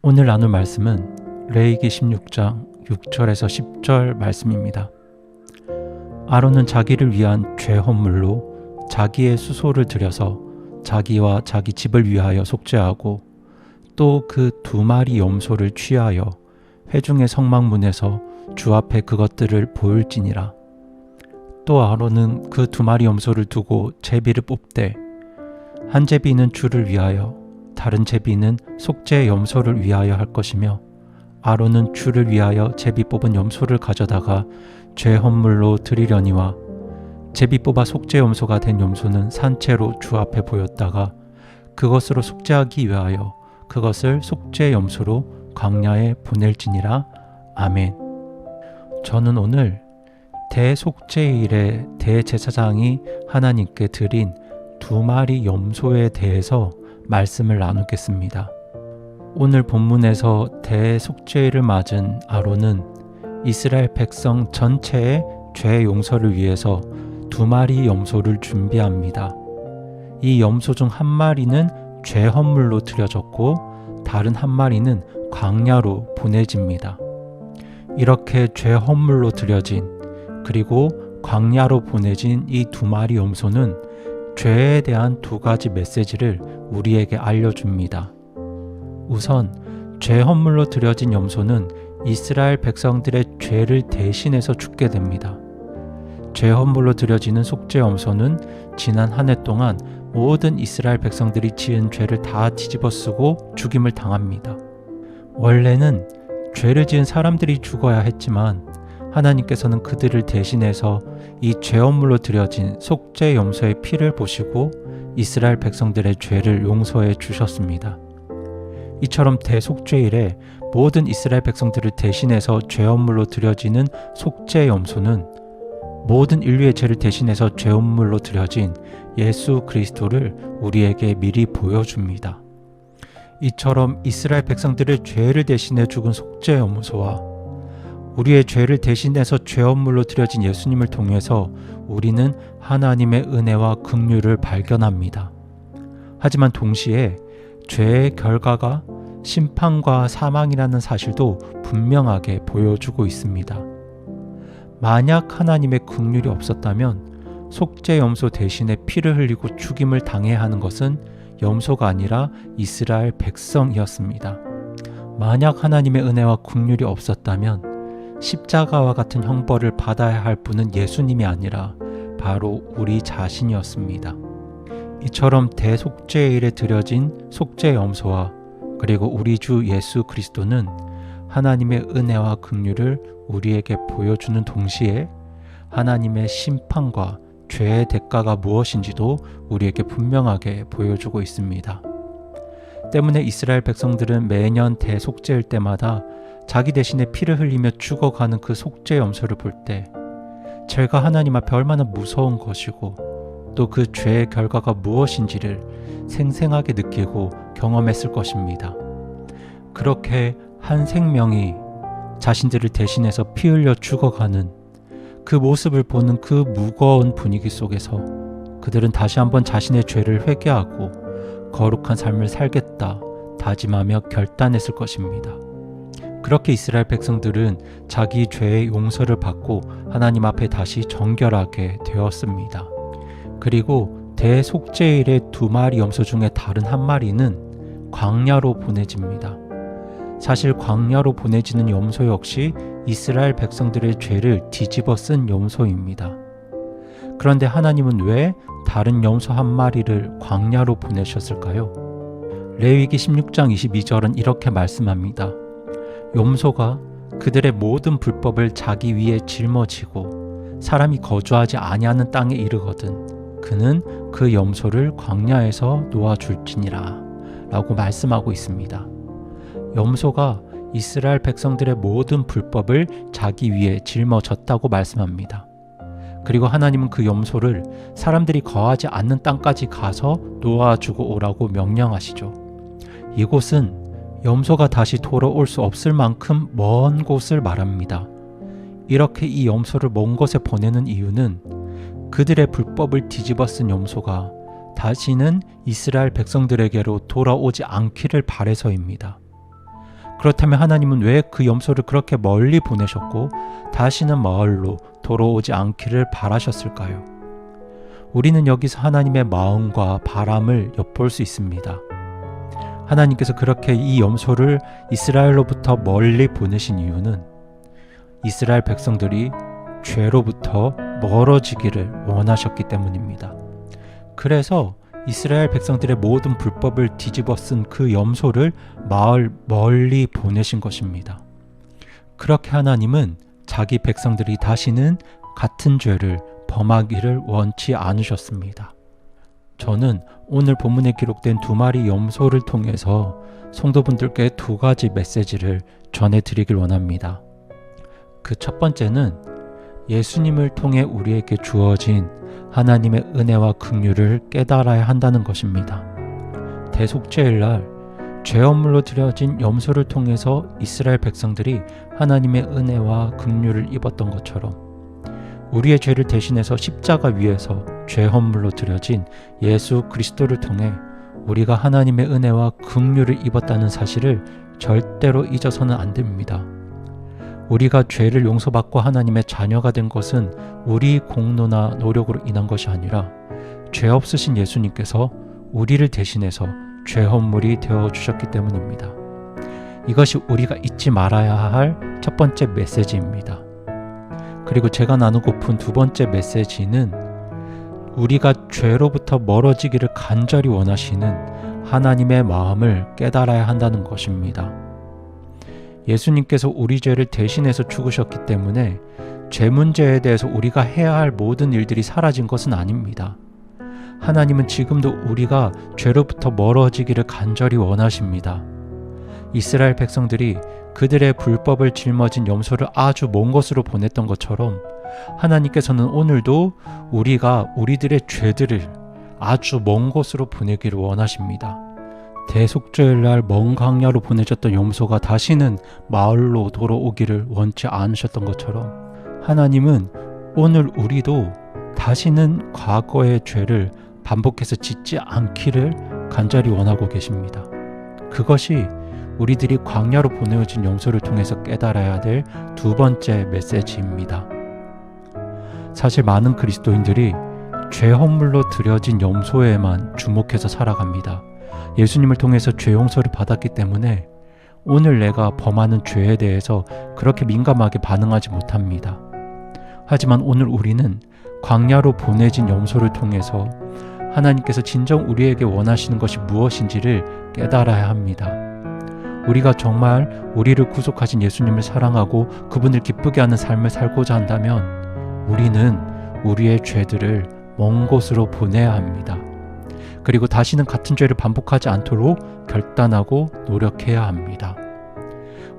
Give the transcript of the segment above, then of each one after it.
오늘 나눌 말씀은 레위기 16장 6절에서 10절 말씀입니다. 아론은 자기를 위한 죄 헌물로 자기의 수소를 들여서 자기와 자기 집을 위하여 속죄하고 또 그 2마리 염소를 취하여 회중의 성막문에서 주 앞에 그것들을 보일지니라. 또 아론은 그 2마리 염소를 두고 제비를 뽑되 한 제비는 주를 위하여 다른 제비는 속죄 염소를 위하여 할 것이며 아론은 주를 위하여 제비 뽑은 염소를 가져다가 죄 헌물로 드리려니와 제비 뽑아 속죄 염소가 된 염소는 산채로 주 앞에 보였다가 그것으로 속죄하기 위하여 그것을 속죄 염소로 광야에 보낼지니라. 아멘. 저는 오늘 대속죄일에 대제사장이 하나님께 드린 2마리 염소에 대해서 말씀을 나누겠습니다. 오늘 본문에서 대속죄일을 맞은 아론은 이스라엘 백성 전체의 죄 용서를 위해서 2마리 염소를 준비합니다. 이 염소 중 한 마리는 죄 헌물로 드려졌고 다른 한 마리는 광야로 보내집니다. 이렇게 죄 헌물로 드려진 그리고 광야로 보내진 이 2마리 염소는 죄에 대한 2가지 메시지를 우리에게 알려줍니다. 우선 죄 헌물로 드려진 염소는 이스라엘 백성들의 죄를 대신해서 죽게 됩니다. 죄 헌물로 드려지는 속죄 염소는 지난 한 해 동안 모든 이스라엘 백성들이 지은 죄를 다 뒤집어쓰고 죽임을 당합니다. 원래는 죄를 지은 사람들이 죽어야 했지만 하나님께서는 그들을 대신해서 이 죄 헌물로 드려진 속죄 염소의 피를 보시고 이스라엘 백성들의 죄를 용서해 주셨습니다. 이처럼 대속죄일에 모든 이스라엘 백성들을 대신해서 죄 헌물로 드려지는 속죄 염소는 모든 인류의 죄를 대신해서 죄 헌물로 드려진 예수 그리스도를 우리에게 미리 보여줍니다. 이처럼 이스라엘 백성들의 죄를 대신해 죽은 속죄 염소와 우리의 죄를 대신해서 죄 헌물로 드려진 예수님을 통해서 우리는 하나님의 은혜와 긍휼을 발견합니다. 하지만 동시에 죄의 결과가 심판과 사망이라는 사실도 분명하게 보여주고 있습니다. 만약 하나님의 긍휼이 없었다면 속죄 염소 대신에 피를 흘리고 죽임을 당해야 하는 것은 염소가 아니라 이스라엘 백성이었습니다. 만약 하나님의 은혜와 긍휼이 없었다면 십자가와 같은 형벌을 받아야 할 분은 예수님이 아니라 바로 우리 자신이었습니다. 이처럼 대속죄일에 드려진 속죄 염소와 그리고 우리 주 예수 그리스도는 하나님의 은혜와 긍휼을 우리에게 보여주는 동시에 하나님의 심판과 죄의 대가가 무엇인지도 우리에게 분명하게 보여주고 있습니다. 때문에 이스라엘 백성들은 매년 대속죄일 때마다 자기 대신에 피를 흘리며 죽어가는 그 속죄 염소를 볼 때 죄가 하나님 앞에 얼마나 무서운 것이고 또 그 죄의 결과가 무엇인지를 생생하게 느끼고 경험했을 것입니다. 그렇게 한 생명이 자신들을 대신해서 피 흘려 죽어가는 그 모습을 보는 그 무거운 분위기 속에서 그들은 다시 한번 자신의 죄를 회개하고 거룩한 삶을 살겠다 다짐하며 결단했을 것입니다. 그렇게 이스라엘 백성들은 자기 죄의 용서를 받고 하나님 앞에 다시 정결하게 되었습니다. 그리고 대속죄일의 2마리 염소 중에 다른 한 마리는 광야로 보내집니다. 사실 광야로 보내지는 염소 역시 이스라엘 백성들의 죄를 뒤집어 쓴 염소입니다. 그런데 하나님은 왜 다른 염소 한 마리를 광야로 보내셨을까요? 레위기 16장 22절은 이렇게 말씀합니다. 염소가 그들의 모든 불법을 자기 위에 짊어지고 사람이 거주하지 아니하는 땅에 이르거든 그는 그 염소를 광야에서 놓아줄지니라 라고 말씀하고 있습니다. 염소가 이스라엘 백성들의 모든 불법을 자기 위에 짊어졌다고 말씀합니다. 그리고 하나님은 그 염소를 사람들이 거하지 않는 땅까지 가서 놓아주고 오라고 명령하시죠. 이곳은 염소가 다시 돌아올 수 없을 만큼 먼 곳을 말합니다. 이렇게 이 염소를 먼 곳에 보내는 이유는 그들의 불법을 뒤집어 쓴 염소가 다시는 이스라엘 백성들에게로 돌아오지 않기를 바라서입니다. 그렇다면 하나님은 왜 그 염소를 그렇게 멀리 보내셨고 다시는 마을로 돌아오지 않기를 바라셨을까요? 우리는 여기서 하나님의 마음과 바람을 엿볼 수 있습니다. 하나님께서 그렇게 이 염소를 이스라엘로부터 멀리 보내신 이유는 이스라엘 백성들이 죄로부터 멀어지기를 원하셨기 때문입니다. 그래서 이스라엘 백성들의 모든 불법을 뒤집어 쓴 그 염소를 마을 멀리 보내신 것입니다. 그렇게 하나님은 자기 백성들이 다시는 같은 죄를 범하기를 원치 않으셨습니다. 저는 오늘 본문에 기록된 2마리 염소를 통해서 성도분들께 2가지 메시지를 전해드리길 원합니다. 그 첫 번째는 예수님을 통해 우리에게 주어진 하나님의 은혜와 긍휼을 깨달아야 한다는 것입니다. 대속죄일날 죄업물로 드려진 염소를 통해서 이스라엘 백성들이 하나님의 은혜와 긍휼을 입었던 것처럼 우리의 죄를 대신해서 십자가 위에서 죄헌물로 드려진 예수 그리스도를 통해 우리가 하나님의 은혜와 긍휼을 입었다는 사실을 절대로 잊어서는 안 됩니다. 우리가 죄를 용서받고 하나님의 자녀가 된 것은 우리 공로나 노력으로 인한 것이 아니라 죄 없으신 예수님께서 우리를 대신해서 죄헌물이 되어주셨기 때문입니다. 이것이 우리가 잊지 말아야 할 첫 번째 메시지입니다. 그리고 제가 나누고픈 2번째 메시지는 우리가 죄로부터 멀어지기를 간절히 원하시는 하나님의 마음을 깨달아야 한다는 것입니다. 예수님께서 우리 죄를 대신해서 죽으셨기 때문에 죄 문제에 대해서 우리가 해야 할 모든 일들이 사라진 것은 아닙니다. 하나님은 지금도 우리가 죄로부터 멀어지기를 간절히 원하십니다. 이스라엘 백성들이 그들의 불법을 짊어진 염소를 아주 먼 곳으로 보냈던 것처럼 하나님께서는 오늘도 우리가 우리들의 죄들을 아주 먼 곳으로 보내기를 원하십니다. 대속죄일날 먼 광야로 보내졌던 염소가 다시는 마을로 돌아오기를 원치 않으셨던 것처럼 하나님은 오늘 우리도 다시는 과거의 죄를 반복해서 짓지 않기를 간절히 원하고 계십니다. 그것이 우리들이 광야로 보내어진 염소를 통해서 깨달아야 될 2번째 메시지입니다. 사실 많은 그리스도인들이 죄 헌물로 드려진 염소에만 주목해서 살아갑니다. 예수님을 통해서 죄 용서를 받았기 때문에 오늘 내가 범하는 죄에 대해서 그렇게 민감하게 반응하지 못합니다. 하지만 오늘 우리는 광야로 보내진 염소를 통해서 하나님께서 진정 우리에게 원하시는 것이 무엇인지를 깨달아야 합니다. 우리가 정말 우리를 구속하신 예수님을 사랑하고 그분을 기쁘게 하는 삶을 살고자 한다면 우리는 우리의 죄들을 먼 곳으로 보내야 합니다. 그리고 다시는 같은 죄를 반복하지 않도록 결단하고 노력해야 합니다.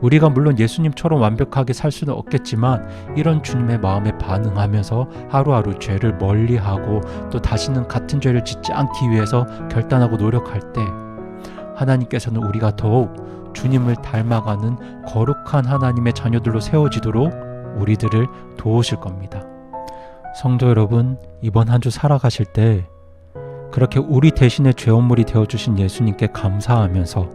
우리가 물론 예수님처럼 완벽하게 살 수는 없겠지만 이런 주님의 마음에 반응하면서 하루하루 죄를 멀리하고 또 다시는 같은 죄를 짓지 않기 위해서 결단하고 노력할 때 하나님께서는 우리가 더욱 주님을 닮아가는 거룩한 하나님의 자녀들로 세워지도록 우리들을 도우실 겁니다. 성도 여러분, 이번 한 주 살아가실 때 그렇게 우리 대신에 죄원물이 되어주신 예수님께 감사하면서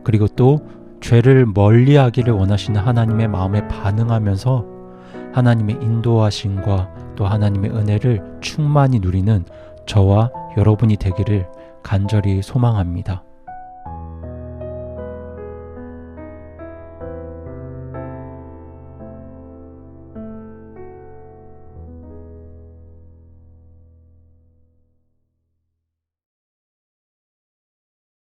그리고 또 죄를 멀리하기를 원하시는 하나님의 마음에 반응하면서 하나님의 인도하심과 또 하나님의 은혜를 충만히 누리는 저와 여러분이 되기를 간절히 소망합니다.